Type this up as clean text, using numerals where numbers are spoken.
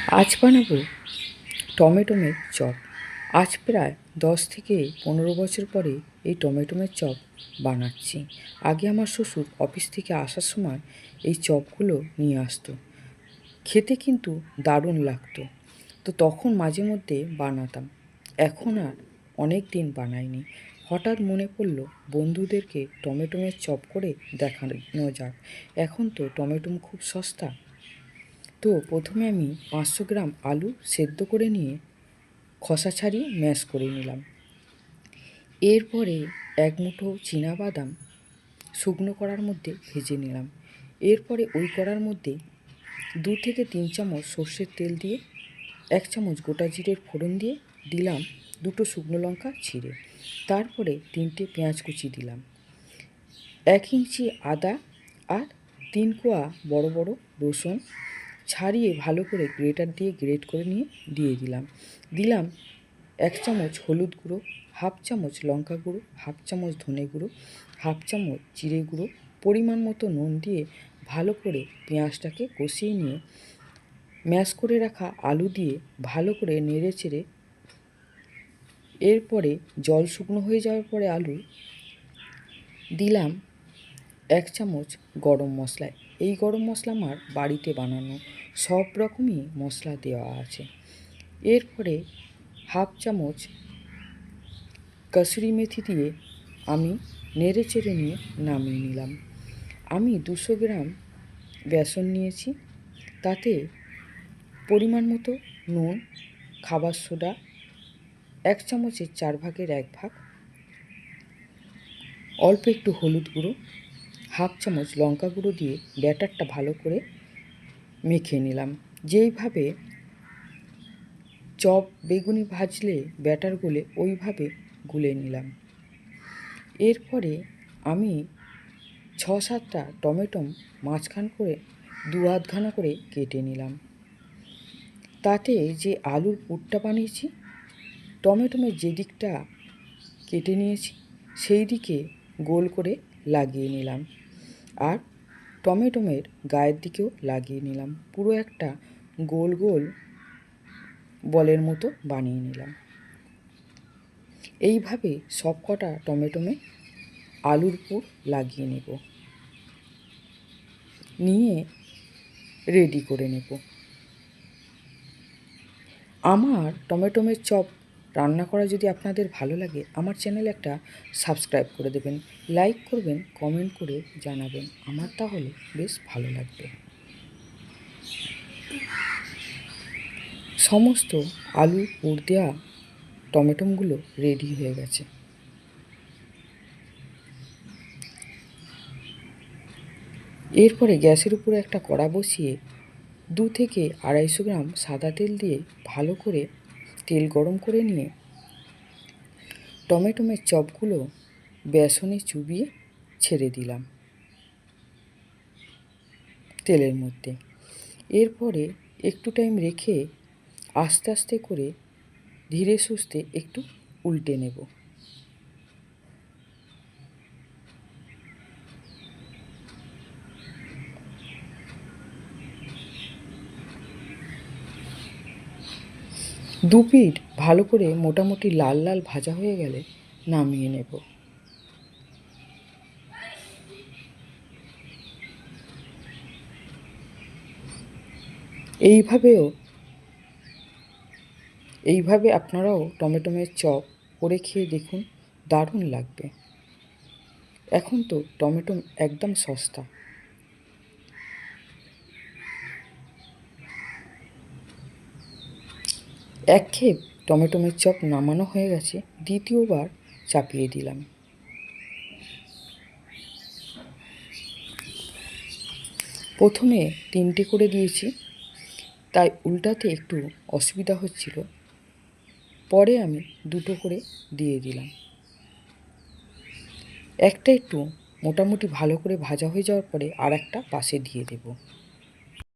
আজ বানাবো টমেটোমের চপ। আজ প্রায় 10 থেকে 15 বছর পরে এই টমেটোমের চপ বানাচ্ছি। আগে আমার শ্বশুর অফিস থেকে আসার সময় এই চপগুলো নিয়ে আসতো। খেতে কিন্তু দারুণ লাগতো। তো তখন মাঝে মধ্যে বানাতাম। এখন আর অনেক দিন বানাইনি। হঠাৎ মনে পড়লো বন্ধুদেরকে টমেটোমের চপ করে দেখানো যাক। এখন তো টমেটো খুব সস্তা। তো প্রথমে আমি 500 গ্রাম আলু সেদ্ধ করে নিয়ে খোসা ছাড়িয়ে ম্যাশ করে নিলাম। এরপরে 1 মুঠো চীনাবাদাম শুকনো কড়ার মধ্যে ভেজে নিলাম। এরপরে ওই কড়ার মধ্যে 2 থেকে 3 চামচ সর্ষের তেল দিয়ে 1 চামচ গোটা জিরের ফোড়ন দিয়ে দিলাম 2টো শুকনো লঙ্কা ছিঁড়ে। তারপরে 3টে পেঁয়াজ কুচি দিলাম, 1 ইঞ্চি আদা আর 3 কোয়া বড় বড় রসুন ছাড়িয়ে ভালো করে গ্রেটার দিয়ে গ্রেট করে নিয়ে দিলাম 1 চামচ হলুদ গুঁড়ো, 1/2 চামচ লঙ্কা গুঁড়ো, 1/2 চামচ ধনে গুঁড়ো, 1/2 চামচ জিরে গুঁড়ো, পরিমাণ মতো নুন দিয়ে ভালো করে পেঁয়াজটাকে কষিয়ে নিয়ে ম্যাশ করে রাখা আলু দিয়ে ভালো করে নেড়ে চেড়ে এরপরে জল শুকনো হয়ে যাওয়ার পরে আলু দিলাম 1 চামচ গরম মশলা। এই গরম মশলা আমার বাড়িতে বানানো, সব রকমই মশলা দেওয়া আছে। এরপরে 1/2 চামচ কসুরি মেথি দিয়ে আমি নেড়ে চেড়ে নিয়ে নামিয়ে নিলাম। আমি 200 গ্রাম বেসন নিয়েছি, তাতে পরিমাণ মতো নুন, খাবার সোডা 1 চামচের 4/1 ভাগ, অল্প একটু হলুদ গুঁড়ো, 1/2 চামচ লঙ্কা গুঁড়ো দিয়ে ব্যাটারটা ভালো করে মেখে নিলাম। যেইভাবে চপ বেগুনি ভাজলে ব্যাটার গুলে ওইভাবে গুলে নিলাম। এরপরে আমি 6-7টা টমেটো মাঝখান করে 2 আধখানা করে কেটে নিলাম। তাতে যে আলুর পুরটা বানিয়েছি, টমেটোমের যে দিকটা কেটে নিয়েছি সেই দিকে গোল করে লাগিয়ে নিলাম, আর টমেটোমের গায়ের দিকেও লাগিয়ে নিলাম। পুরো একটা গোল গোল বলের মতো বানিয়ে নিলাম। এইভাবে সব কটা টমেটোমে আলুর পুর লাগিয়ে নেব, নিয়ে রেডি করে নেব। আমার টমেটোমের চপ রান্না করা যদি আপনাদের ভালো লাগে, আমার চ্যানেলে একটা সাবস্ক্রাইব করে দেবেন, লাইক করবেন, কমেন্ট করে জানাবেন, আমার তাহলে বেশ ভালো লাগবে। সমস্ত আলু পুর দেওয়া টমেটোগুলো রেডি হয়ে গেছে। এরপরে গ্যাসের উপরে একটা কড়া বসিয়ে 2 থেকে 250 গ্রাম সাদা তেল দিয়ে ভালো করে তেল গরম করে নিয়ে টমেটোমের চপগুলো বেসনে চুবিয়ে ছেড়ে দিলাম তেলের মধ্যে। এরপরে একটু টাইম রেখে আস্তে আস্তে করে ধীরে সুস্থে একটু উল্টে নেব। দু পিঠ ভালো করে মোটামুটি লাল লাল ভাজা হয়ে গেলে নামিয়ে নেব। এইভাবে আপনারাও টমেটোমের চপ করে খেয়ে দেখুন, দারুণ লাগবে। এখন তো টমেটো একদম সস্তা। এক খেপ টমেটোমের চপ নামানো হয়ে গেছে, দ্বিতীয়বার চাপিয়ে দিলাম। প্রথমে 3টে করে দিয়েছি, তাই উল্টাতে একটু অসুবিধা হচ্ছিল, পরে আমি 2টো করে দিয়ে দিলাম। একটা একটু মোটামুটি ভালো করে ভাজা হয়ে যাওয়ার পরে আর একটা পাশে দিয়ে দেব।